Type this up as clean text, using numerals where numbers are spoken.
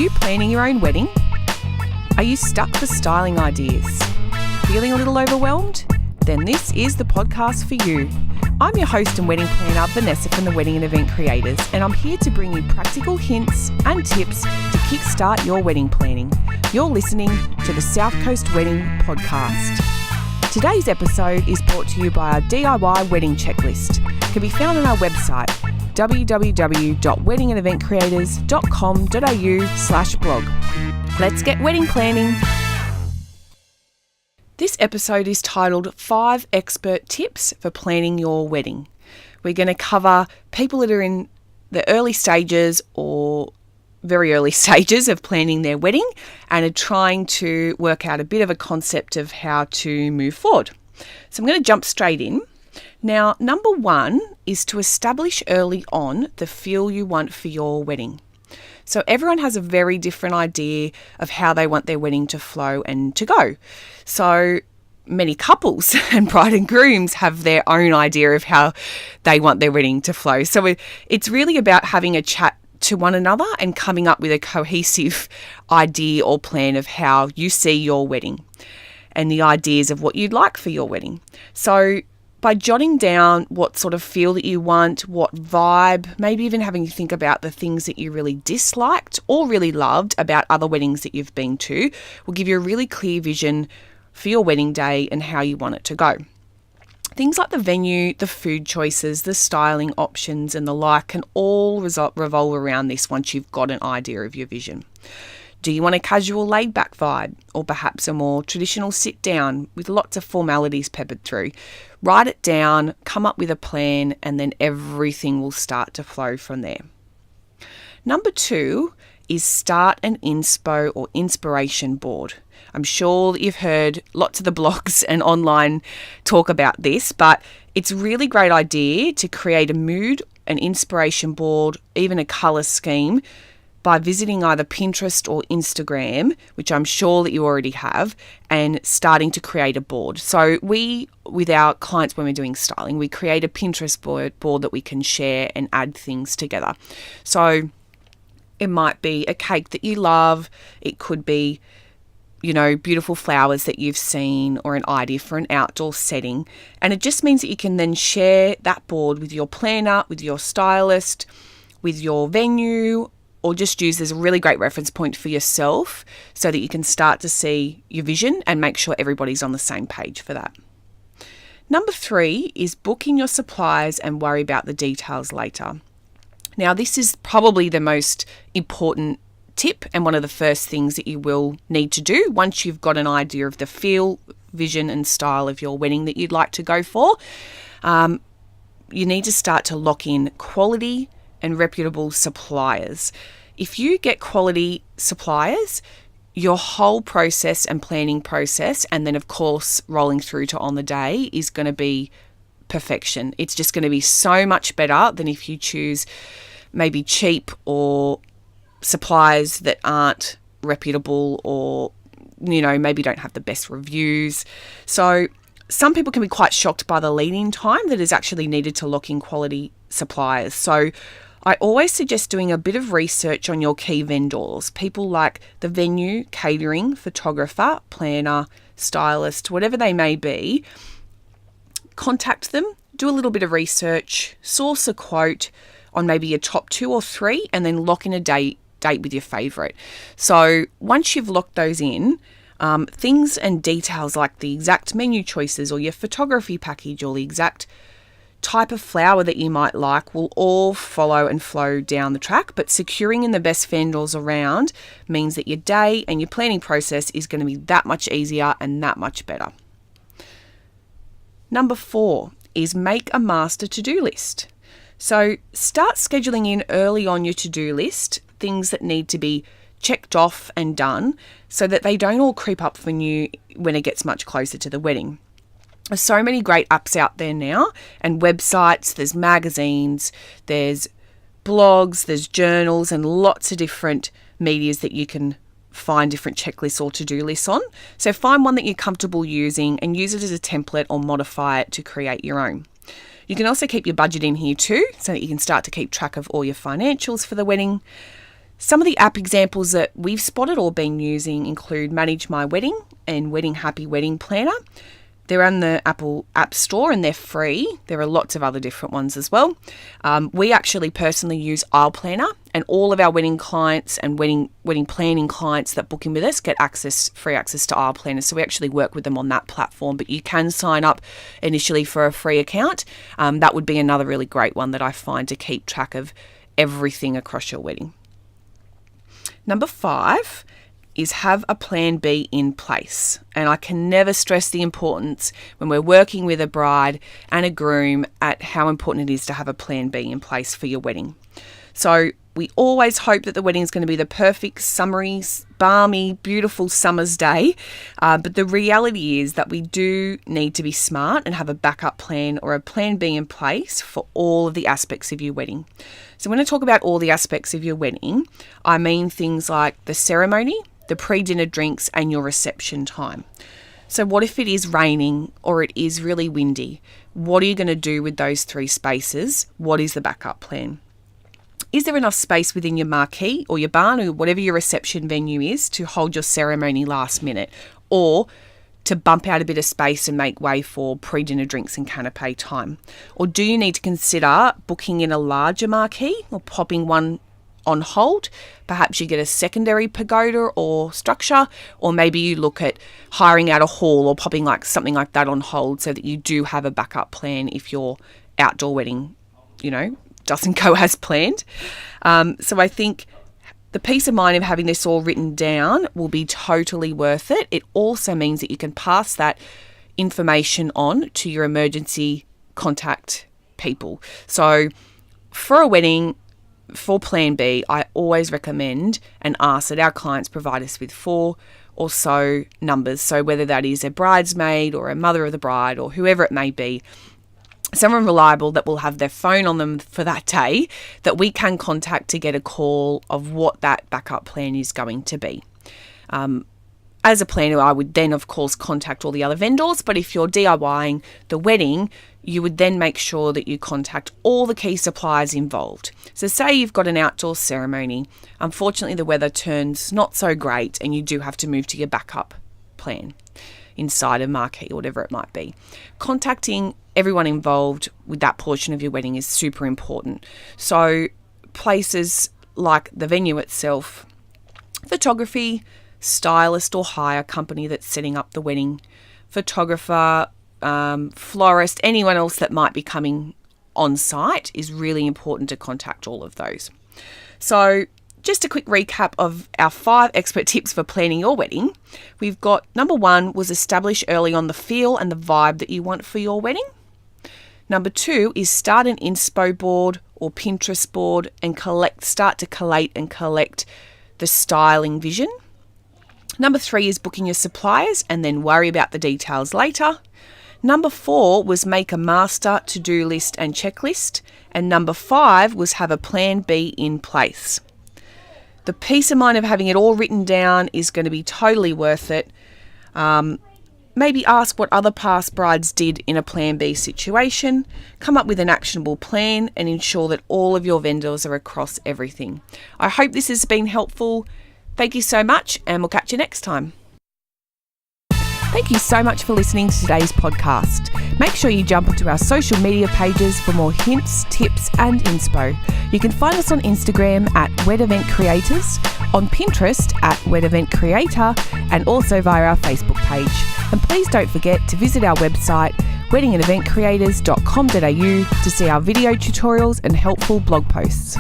you planning your own wedding? Are you stuck for styling ideas? Feeling a little overwhelmed? Then this is the podcast for you. I'm your host and wedding planner, Vanessa from the Wedding and Event Creators, and I'm here to bring you practical hints and tips to kickstart your wedding planning. You're listening to the South Coast Wedding Podcast. Today's episode is brought to you by our DIY wedding checklist. It can be found on our website, www.weddingandeventcreators.com.au/blog. Let's get wedding planning. This episode is titled 5 Expert Tips for Planning Your Wedding. We're going to cover people that are in the early stages or very early stages of planning their wedding and are trying to work out a bit of a concept of how to move forward. So I'm going to jump straight in. Now, number 1 is to establish early on the feel you want for your wedding. So everyone has a very different idea of how they want their wedding to flow and to go. So many couples and bride and grooms have their own idea of how they want their wedding to flow. So it's really about having a chat to one another and coming up with a cohesive idea or plan of how you see your wedding and the ideas of what you'd like for your wedding. So by jotting down what sort of feel that you want, what vibe, maybe even having you think about the things that you really disliked or really loved about other weddings that you've been to, will give you a really clear vision for your wedding day and how you want it to go. Things like the venue, the food choices, the styling options and the like can all revolve around this once you've got an idea of your vision. Do you want a casual laid-back vibe or perhaps a more traditional sit-down with lots of formalities peppered through? Write it down, come up with a plan, and then everything will start to flow from there. Number 2 is start an Inspo or inspiration board. I'm sure that you've heard lots of the blogs and online talk about this, but it's a really great idea to create a mood, an inspiration board, even a colour scheme by visiting either Pinterest or Instagram, which I'm sure that you already have, and starting to create a board. So we, with our clients when we're doing styling, we create a Pinterest board that we can share and add things together. So it might be a cake that you love. It could be, beautiful flowers that you've seen or an idea for an outdoor setting. And it just means that you can then share that board with your planner, with your stylist, with your venue, or just use as a really great reference point for yourself so that you can start to see your vision and make sure everybody's on the same page for that. Number 3 is book in your suppliers and worry about the details later. Now, this is probably the most important tip and one of the first things that you will need to do once you've got an idea of the feel, vision and style of your wedding that you'd like to go for. You need to start to lock in quality and reputable suppliers. If you get quality suppliers, your whole process and planning process, and then of course rolling through to on the day, is going to be perfection. It's just going to be so much better than if you choose maybe cheap or suppliers that aren't reputable or maybe don't have the best reviews. So some people can be quite shocked by the lead-in time that is actually needed to lock in quality suppliers. So I always suggest doing a bit of research on your key vendors, people like the venue, catering, photographer, planner, stylist, whatever they may be. Contact them, do a little bit of research, source a quote on maybe your top 2 or 3, and then lock in a date with your favourite. So once you've locked those in, things and details like the exact menu choices or your photography package or the exact type of flower that you might like will all follow and flow down the track, but securing in the best vendors around means that your day and your planning process is going to be that much easier and that much better. Number 4 is make a master to-do list. So start scheduling in early on your to-do list things that need to be checked off and done so that they don't all creep up for you when it gets much closer to the wedding. There's so many great apps out there now and websites, there's magazines, there's blogs, there's journals and lots of different medias that you can find different checklists or to-do lists on. So find one that you're comfortable using and use it as a template or modify it to create your own. You can also keep your budget in here too so that you can start to keep track of all your financials for the wedding. Some of the app examples that we've spotted or been using include Manage My Wedding and Wedding Happy Wedding Planner. They're on the Apple App Store and they're free. There are lots of other different ones as well. We actually personally use Aisle Planner, and all of our wedding clients and wedding planning clients that book in with us get free access to Aisle Planner. So we actually work with them on that platform, but you can sign up initially for a free account. That would be another really great one that I find to keep track of everything across your wedding. Number 5 is have a plan B in place. And I can never stress the importance when we're working with a bride and a groom at how important it is to have a plan B in place for your wedding. So we always hope that the wedding is going to be the perfect summery, balmy, beautiful summer's day. But the reality is that we do need to be smart and have a backup plan or a plan B in place for all of the aspects of your wedding. So when I talk about all the aspects of your wedding, I mean things like the ceremony, the pre-dinner drinks, and your reception time. So what if it is raining or it is really windy? What are you going to do with those 3 spaces? What is the backup plan? Is there enough space within your marquee or your barn or whatever your reception venue is to hold your ceremony last minute, or to bump out a bit of space and make way for pre-dinner drinks and canapé time? Or do you need to consider booking in a larger marquee or popping one on hold? Perhaps you get a secondary pagoda or structure, or maybe you look at hiring out a hall or popping something like that on hold so that you do have a backup plan if your outdoor wedding, doesn't go as planned. So I think the peace of mind of having this all written down will be totally worth it. It also means that you can pass that information on to your emergency contact people. So for a wedding, for Plan B, I always recommend and ask that our clients provide us with 4 or so numbers. So whether that is a bridesmaid or a mother of the bride or whoever it may be, someone reliable that will have their phone on them for that day that we can contact to get a call of what that backup plan is going to be. As a planner, I would then, of course, contact all the other vendors. But if you're DIYing the wedding, you would then make sure that you contact all the key suppliers involved. So say you've got an outdoor ceremony. Unfortunately, the weather turns not so great and you do have to move to your backup plan inside a marquee or whatever it might be. Contacting everyone involved with that portion of your wedding is super important. So places like the venue itself, photography, stylist or hire company that's setting up the wedding, photographer, florist, anyone else that might be coming on site is really important to contact all of those. So just a quick recap of our 5 expert tips for planning your wedding. We've got number 1 was establish early on the feel and the vibe that you want for your wedding. Number 2 is start an Inspo board or Pinterest board and start to collate and collect the styling vision. Number 3 is booking your suppliers and then worry about the details later. Number 4 was make a master to-do list and checklist. And number 5 was have a plan B in place. The peace of mind of having it all written down is going to be totally worth it. Maybe ask what other past brides did in a plan B situation, come up with an actionable plan and ensure that all of your vendors are across everything. I hope this has been helpful. Thank you so much and we'll catch you next time. Thank you so much for listening to today's podcast. Make sure you jump onto our social media pages for more hints, tips and inspo. You can find us on Instagram at Wed Event Creators, on Pinterest at Wed Event Creator, and also via our Facebook page. And please don't forget to visit our website weddingandeventcreators.com.au to see our video tutorials and helpful blog posts.